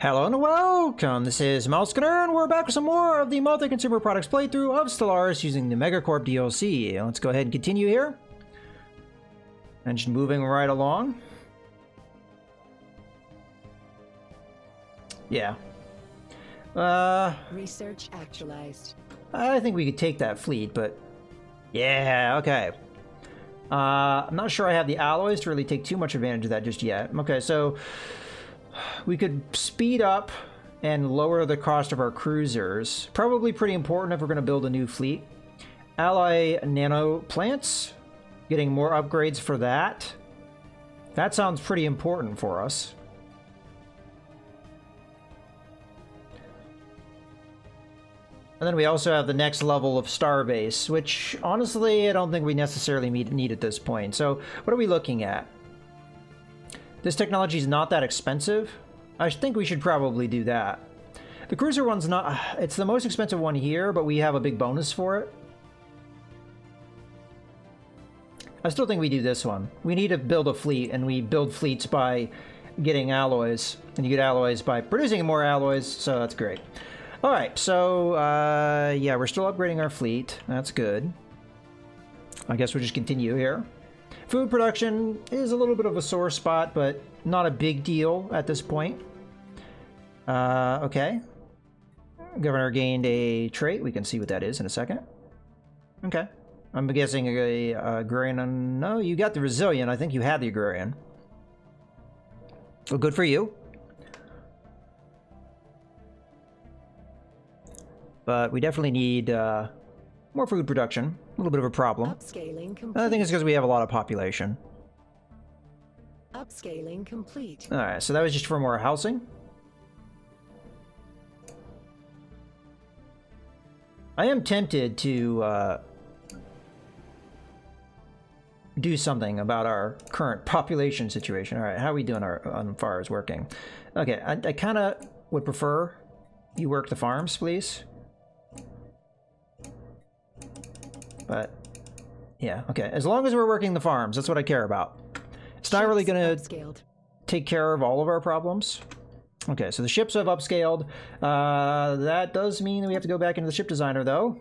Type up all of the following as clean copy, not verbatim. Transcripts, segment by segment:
Hello and welcome, this is Mousegunner, and we're back with some more of the multi-consumer products playthrough of Stellaris using the MegaCorp DLC. Let's go ahead and continue here. And just moving right along. Yeah. Research actualized. I think we could take that fleet, but... yeah, okay. I'm not sure I have the alloys to really take too much advantage of that just yet. Okay, so... we could speed up and lower the cost of our cruisers. Probably pretty important if we're going to build a new fleet. Ally nano plants. Getting more upgrades for that. That sounds pretty important for us. And then we also have the next level of Starbase, which honestly I don't think we necessarily need at this point. So what are we looking at? This technology is not that expensive. I think we should probably do that. The cruiser one's not... it's the most expensive one here, but we have a big bonus for it. I still think we do this one. We need to build a fleet, and we build fleets by getting alloys. And you get alloys by producing more alloys, so that's great. Alright, so, yeah, we're still upgrading our fleet. That's good. I guess we'll just continue here. Food production is a little bit of a sore spot, but not a big deal at this point. Okay. Governor gained a trait. We can see what that is in a second. Okay. I'm guessing a agrarian. No, you got the resilient. I think you had the agrarian. Well, good for you. But we definitely need more food production. A little bit of a problem. Upscaling complete. I think it's because we have a lot of population. Upscaling complete. Alright, so that was just for more housing. I am tempted to do something about our current population situation. Alright, how are we doing on far as working? Okay, I kind of would prefer you work the farms, please. But, yeah, okay. As long as we're working the farms, that's what I care about. It's not really going to take care of all of our problems. Okay, so the ships have upscaled. That does mean that we have to go back into the ship designer, though.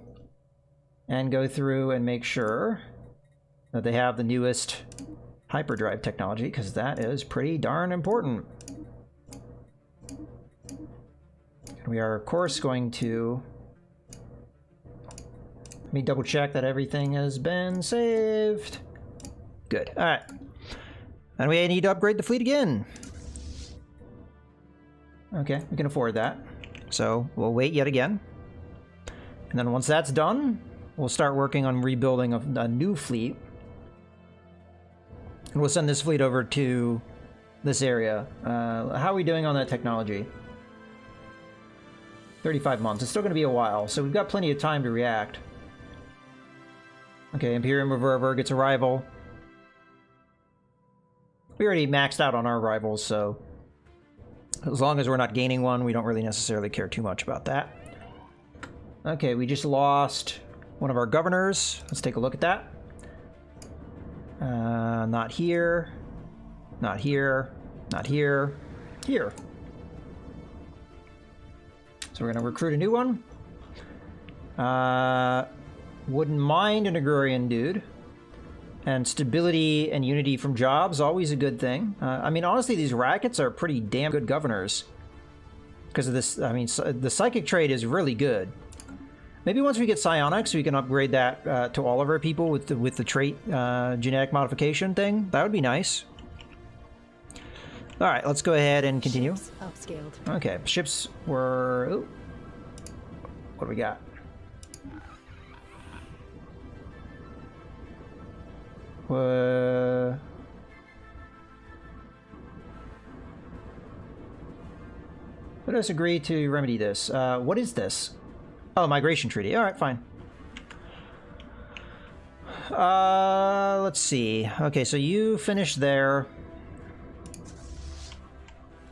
And go through and make sure that they have the newest hyperdrive technology, because that is pretty darn important. And we are, of course, going to... let me double check that everything has been saved. Good. All right. And we need to upgrade the fleet again. Okay, we can afford that. So we'll wait yet again. And then once that's done, we'll start working on rebuilding a new fleet. And we'll send this fleet over to this area. How are we doing on that technology? 35 months. It's still going to be a while, so we've got plenty of time to react. Okay, Imperium Reverver gets a rival. We already maxed out on our rivals, so as long as we're not gaining one, we don't really necessarily care too much about that. Okay, we just lost one of our governors. Let's take a look at that. Not here. Not here. Not here. Here. So we're going to recruit a new one. Wouldn't mind an agrarian dude. And stability and unity from jobs, always a good thing. I mean, honestly, these rackets are pretty damn good governors. Because of this, I mean, the psychic trait is really good. Maybe once we get psionics, we can upgrade that to all of our people with the trait genetic modification thing. That would be nice. All right, let's go ahead and continue. Ships upscaled. Okay, ships were... ooh. What do we got? Let us agree to remedy this. What is this? Oh, migration treaty. All right, fine. Let's see. Okay, so you finished there.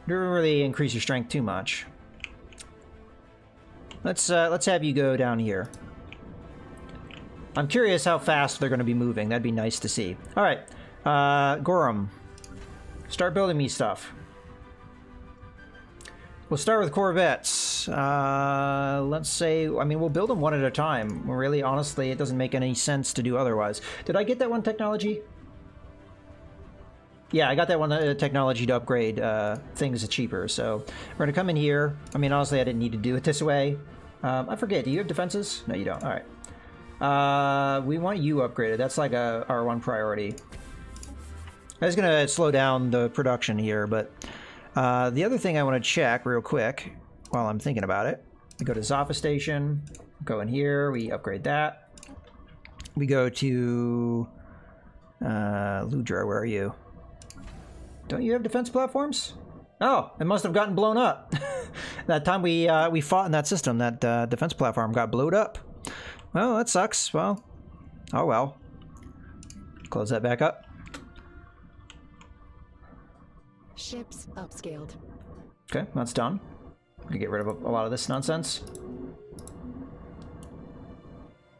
Didn't really increase your strength too much. Let's have you go down here. I'm curious how fast they're going to be moving. That'd be nice to see. All right, Gorham, start building me stuff. We'll start with Corvettes. Let's say, I mean, we'll build them one at a time. Really, honestly, it doesn't make any sense to do otherwise. Did I get that one technology? Yeah, I got that one technology to upgrade things cheaper. So we're going to come in here. I mean, honestly, I didn't need to do it this way. I forget, do you have defenses? No, you don't. All right. We want you upgraded. That's like our one priority. I was going to slow down the production here, but the other thing I want to check real quick while I'm thinking about it, we go to Zaffa Station, go in here, we upgrade that. We go to Ludra, where are you? Don't you have defense platforms? Oh, it must have gotten blown up. That time we fought in that system, that defense platform got blowed up. Well, that sucks. Well, oh well. Close that back up. Ships upscaled. Okay, that's done. We can get rid of a lot of this nonsense.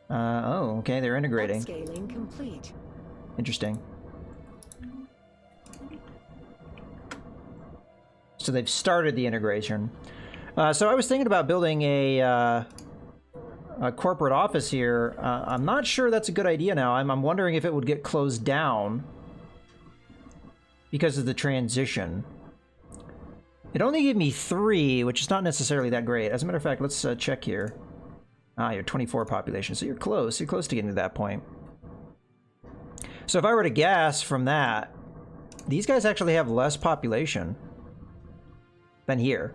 Oh, okay, they're integrating. Upscaling complete. Interesting. So they've started the integration. So I was thinking about building a corporate office here. I'm not sure that's a good idea now. I'm wondering if it would get closed down because of the transition. It only gave me 3, which is not necessarily that great. As a matter of fact, let's check here. Ah, you're 24 population, so you're close. You're close to getting to that point. So if I were to guess from that, these guys actually have less population than here.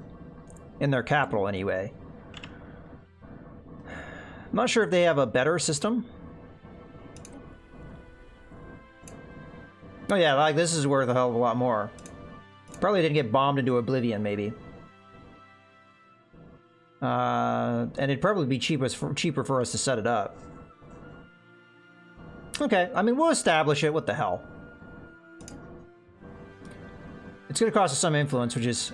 In their capital, anyway. I'm not sure if they have a better system. Oh yeah, like this is worth a hell of a lot more. Probably didn't get bombed into oblivion, maybe. And it'd probably be cheaper for us to set it up. Okay, I mean, we'll establish it. What the hell? It's going to cost us some influence, which is...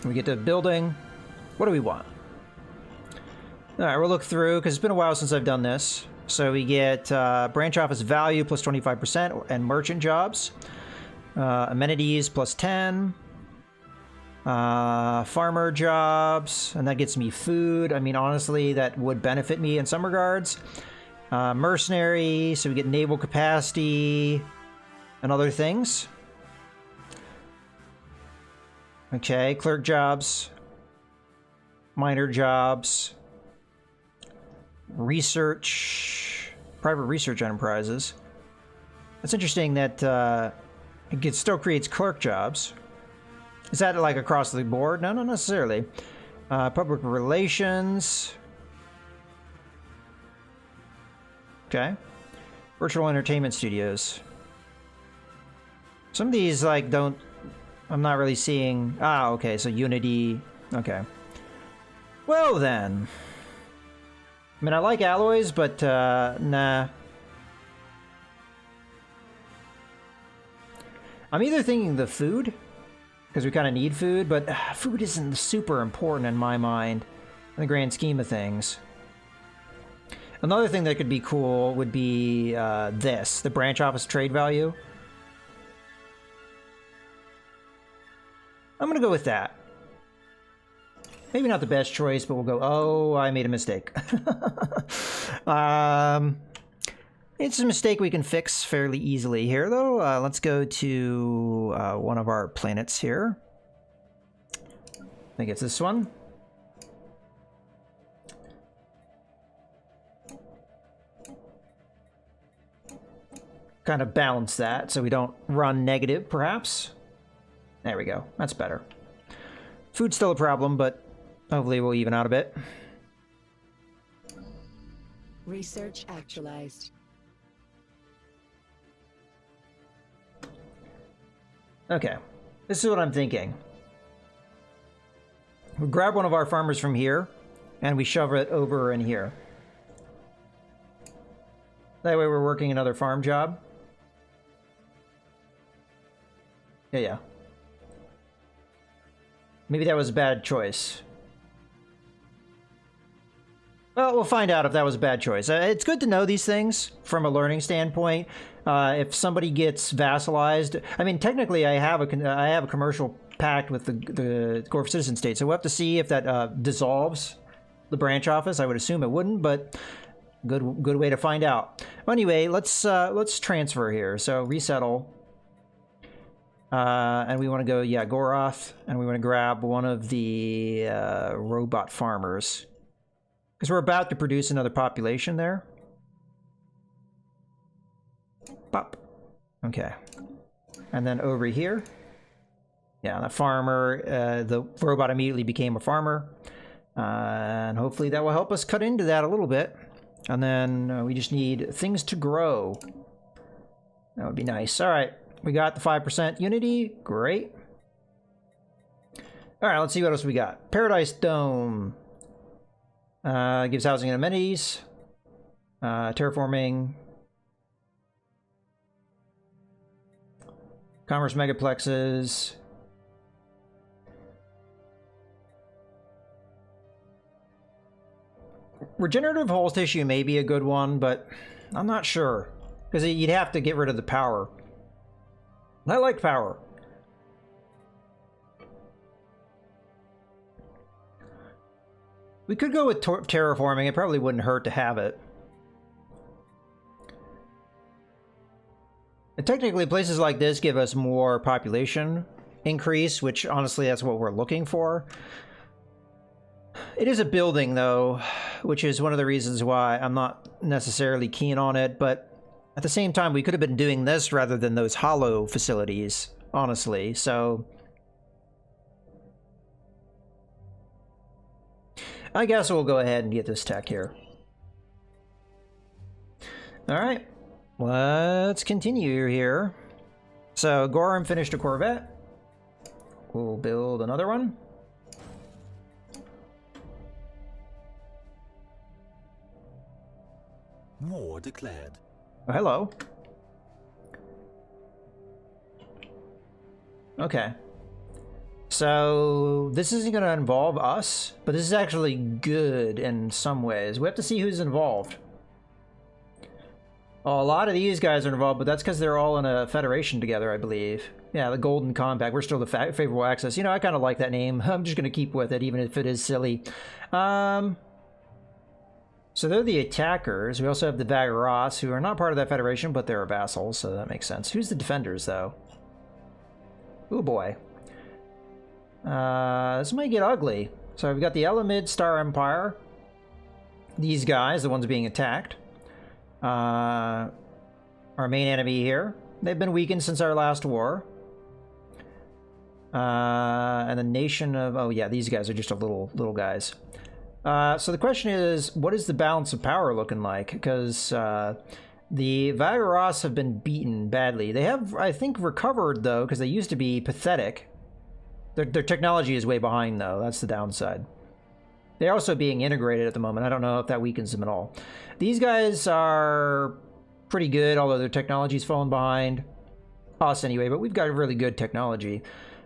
We get to building. What do we want? All right, we'll look through, because it's been a while since I've done this. So we get branch office value plus 25% and merchant jobs. Amenities plus 10. Farmer jobs, and that gets me food. I mean, honestly, that would benefit me in some regards. Mercenary, so we get naval capacity and other things. Okay, clerk jobs, minor jobs, research, private research enterprises. That's interesting that it still creates clerk jobs. Is that like across the board? No, not necessarily. Public relations. Okay. Virtual entertainment studios. Some of these like don't... I'm not really seeing... Ah, okay, so Unity... Okay. Well then. I mean, I like alloys, but nah. I'm either thinking the food, because we kind of need food, but food isn't super important in my mind, in the grand scheme of things. Another thing that could be cool would be this, the branch office trade value. I'm going to go with that. Maybe not the best choice, but we'll go, oh, I made a mistake. It's a mistake we can fix fairly easily here, though. Let's go to one of our planets here. I think it's this one. Kind of balance that so we don't run negative, perhaps. There we go. That's better. Food's still a problem, but hopefully we'll even out a bit. Research actualized. Okay. This is what I'm thinking. We grab one of our farmers from here, and we shove it over in here. That way we're working another farm job. Yeah. Maybe that was a bad choice. Well, we'll find out if that was a bad choice. It's good to know these things from a learning standpoint. If somebody gets vassalized, I mean, technically, I have a commercial pact with the Gorf citizen state, so we'll have to see if that dissolves the branch office. I would assume it wouldn't, but good way to find out. Well, anyway, let's transfer here. So resettle, and we want to go, yeah, Goroth, and we want to grab one of the robot farmers. Because we're about to produce another population there. Pop. Okay. And then over here. Yeah, the farmer, the robot immediately became a farmer. And hopefully that will help us cut into that a little bit. And then we just need things to grow. That would be nice. All right. We got the 5% unity. Great. All right, let's see what else we got. Paradise Dome. Gives housing and amenities, terraforming, commerce megaplexes, regenerative host tissue may be a good one, but I'm not sure because you'd have to get rid of the power. I like power. We could go with terraforming. It probably wouldn't hurt to have it. And technically, places like this give us more population increase, which honestly, that's what we're looking for. It is a building, though, which is one of the reasons why I'm not necessarily keen on it. But at the same time, we could have been doing this rather than those hollow facilities, honestly. So I guess we'll go ahead and get this tech here. All right, let's continue here. So Gorham finished a Corvette. We'll build another one. War declared. Oh, hello. Okay. So this isn't going to involve us, but this is actually good in some ways. We have to see who's involved. Oh, a lot of these guys are involved, but that's because they're all in a federation together, I believe. Yeah, the Golden Compact. We're still the favorable access. You know, I kind of like that name. I'm just going to keep with it, even if it is silly. So they're the attackers. We also have the Vagaros, who are not part of that federation, but they're vassals, so that makes sense. Who's the defenders, though? Oh boy. This might get ugly. So we've got the Elamid Star Empire. These guys, the ones being attacked. Our main enemy here. They've been weakened since our last war. And the nation of... Oh yeah, these guys are just a little guys. So the question is, what is the balance of power looking like? Because the Vagaros have been beaten badly. They have, I think, recovered, though, because they used to be pathetic. Their technology is way behind, though. That's the downside. They're also being integrated at the moment. I don't know if that weakens them at all. These guys are pretty good, although their technology's fallen behind us anyway, but we've got really good technology.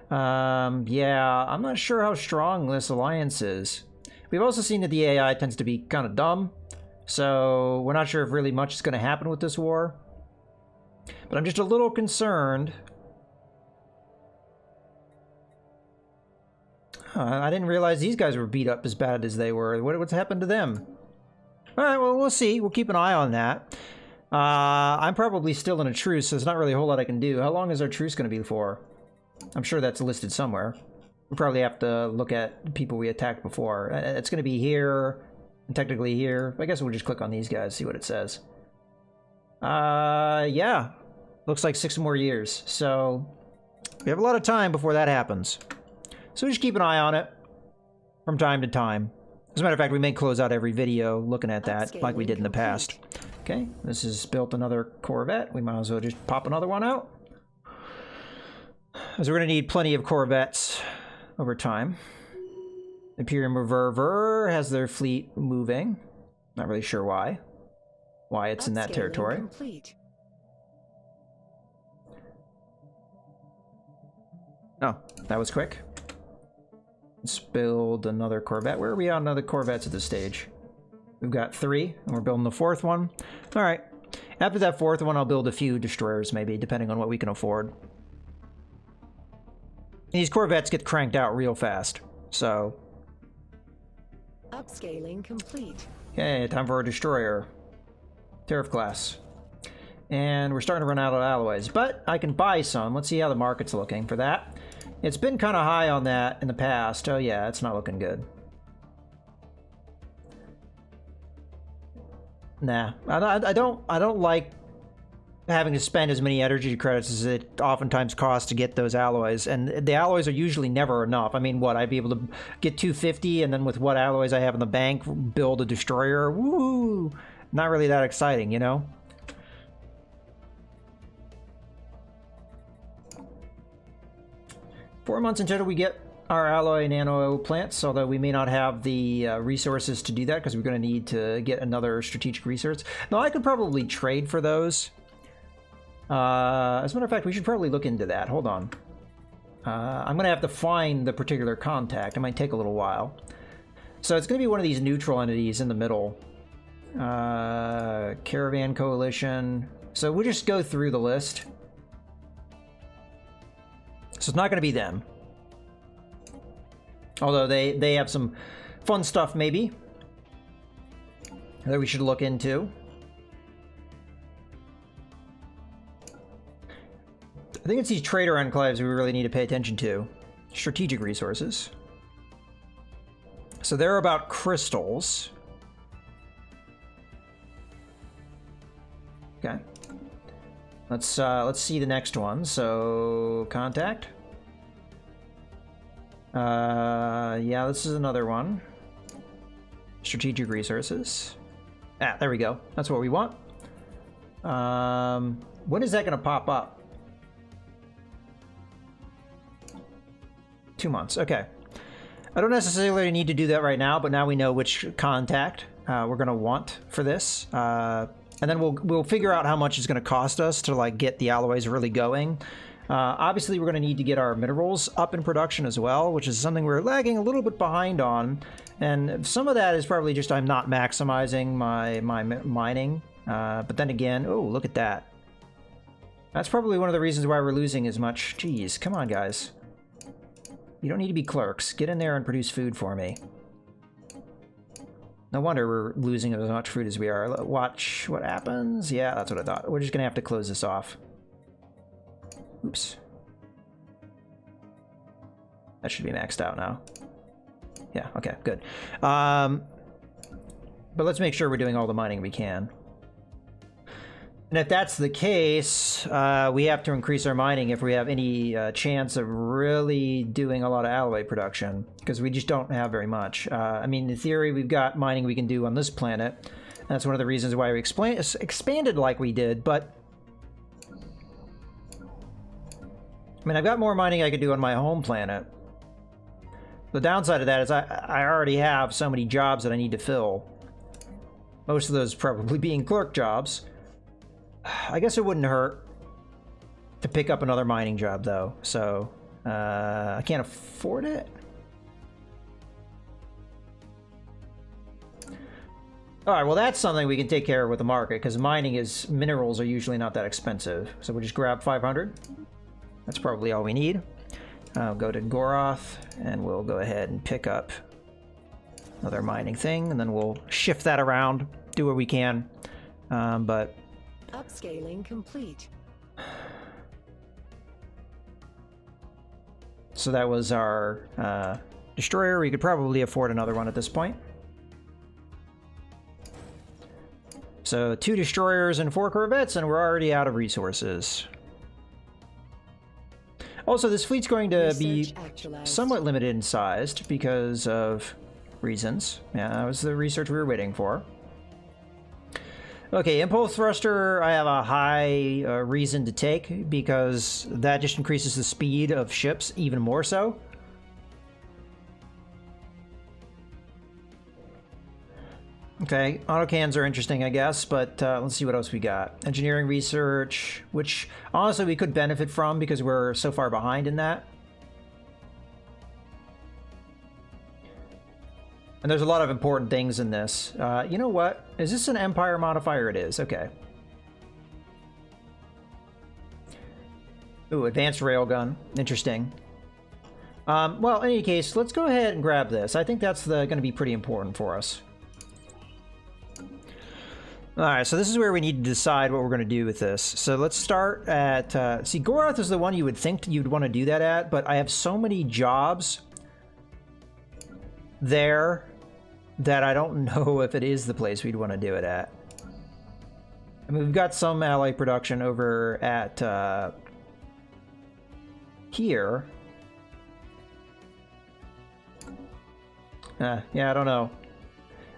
Yeah, I'm not sure how strong this alliance is. We've also seen that the AI tends to be kind of dumb, so we're not sure if really much is going to happen with this war. But I'm just a little concerned. I didn't realize these guys were beat up as bad as they were. What's happened to them? All right, well, we'll see. We'll keep an eye on that. I'm probably still in a truce, so there's not really a whole lot I can do. How long is our truce going to be for? I'm sure that's listed somewhere. We probably have to look at people we attacked before. It's going to be here, and technically here. I guess we'll just click on these guys, see what it says. Yeah. Looks like 6 more years. So we have a lot of time before that happens. So just keep an eye on it from time to time. As a matter of fact, we may close out every video looking at that like we did in the past. Okay, this has built another Corvette. We might as well just pop another one out, as we're going to need plenty of Corvettes over time. Imperium Reverver has their fleet moving. Not really sure why it's in that territory. Complete. Oh, that was quick. Let's build another Corvette. Where are we on other Corvettes at this stage? We've got 3, and we're building the 4th one. All right. After that 4th one, I'll build a few destroyers, maybe, depending on what we can afford. These Corvettes get cranked out real fast, so... Upscaling complete. Okay, time for a destroyer. Tariff class. And we're starting to run out of alloys, but I can buy some. Let's see how the market's looking for that. It's been kind of high on that in the past. Oh yeah, it's not looking good. Nah, I don't like having to spend as many energy credits as it oftentimes costs to get those alloys, and the alloys are usually never enough. I mean, what, I'd be able to get 250, and then with what alloys I have in the bank, build a destroyer. Woo! Not really that exciting, you know? Four months until we get our alloy nano plants, although we may not have the resources to do that because we're going to need to get another strategic research. No, I could probably trade for those. As a matter of fact, we should probably look into that. Hold on. I'm going to have to find the particular contact. It might take a little while. So it's going to be one of these neutral entities in the middle. Caravan Coalition. So we'll just go through the list. So it's not going to be them. Although they have some fun stuff, maybe, that we should look into. I think it's these trader enclaves we really need to pay attention to. Strategic resources. So they're about crystals. Okay. Let's see the next one. So contact. Yeah, this is another one. Strategic resources. Ah, there we go. That's what we want. When is that going to pop up? 2 months. Okay. I don't necessarily need to do that right now, but now we know which contact we're going to want for this. And then we'll figure out how much it's going to cost us to like get the alloys really going. Obviously, we're going to need to get our minerals up in production as well, which is something we're lagging a little bit behind on. And some of that is probably just I'm not maximizing my mining. But then again, oh, look at that. That's probably one of the reasons why we're losing as much. Jeez, come on, guys. You don't need to be clerks. Get in there and produce food for me. No wonder we're losing as much food as we are. Watch what happens. Yeah, that's what I thought. We're just going to have to close this off. Oops. That should be maxed out now. Yeah, okay, good. But let's make sure we're doing all the mining we can. And if that's the case, we have to increase our mining if we have any chance of really doing a lot of alloy production, because we just don't have very much. I mean, in theory, we've got mining we can do on this planet. That's one of the reasons why we expanded like we did, but... I mean, I've got more mining I could do on my home planet. The downside of that is I already have so many jobs that I need to fill. Most of those probably being clerk jobs. I guess it wouldn't hurt to pick up another mining job, though. So, I can't afford it. Alright, well that's something we can take care of with the market, because minerals are usually not that expensive. So we'll just grab 500. That's probably all we need. Go to Goroth, and we'll go ahead and pick up another mining thing, and then we'll shift that around, do what we can. But upscaling complete. So that was our destroyer. We could probably afford another one at this point. So 2 destroyers and 4 corvettes, and we're already out of resources. Also, this fleet's going to be somewhat limited in size because of reasons. Yeah, that was the research we were waiting for. Okay, impulse thruster, I have a high reason to take because that just increases the speed of ships even more so. Okay, autocans are interesting, I guess, but let's see what else we got. Engineering research, which honestly we could benefit from because we're so far behind in that. And there's a lot of important things in this. You know what? Is this an Empire modifier? It is. Okay. Ooh, advanced railgun. Interesting. Well, in any case, let's go ahead and grab this. I think that's going to be pretty important for us. Alright, so this is where we need to decide what we're going to do with this. So let's start at... see, Goroth is the one you would think you'd want to do that at, but I have so many jobs there that I don't know if it is the place we'd want to do it at. I mean, we've got some ally production over at here. Yeah, I don't know.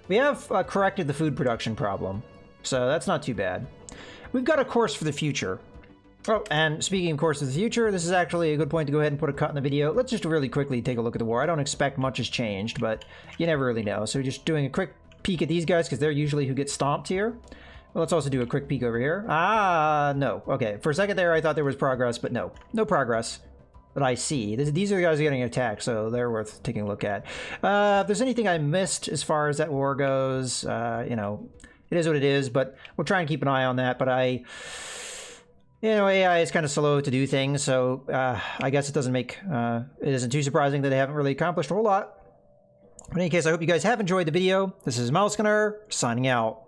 We have corrected the food production problem, so that's not too bad. We've got a course for the future. Oh, and speaking of course of the future, this is actually a good point to go ahead and put a cut in the video. Let's just really quickly take a look at the war. I don't expect much has changed, but you never really know. So just doing a quick peek at these guys, because they're usually who get stomped here. Well, let's also do a quick peek over here. No. Okay, for a second there I thought there was progress, but no. No progress that I see. These are the guys getting attacked, so they're worth taking a look at. If there's anything I missed as far as that war goes, you know, it is what it is, but we'll try and keep an eye on that. But you know, AI is kind of slow to do things, so I guess it doesn't make, it isn't too surprising that they haven't really accomplished a whole lot. In any case, I hope you guys have enjoyed the video. This is Mouse Gunner, signing out.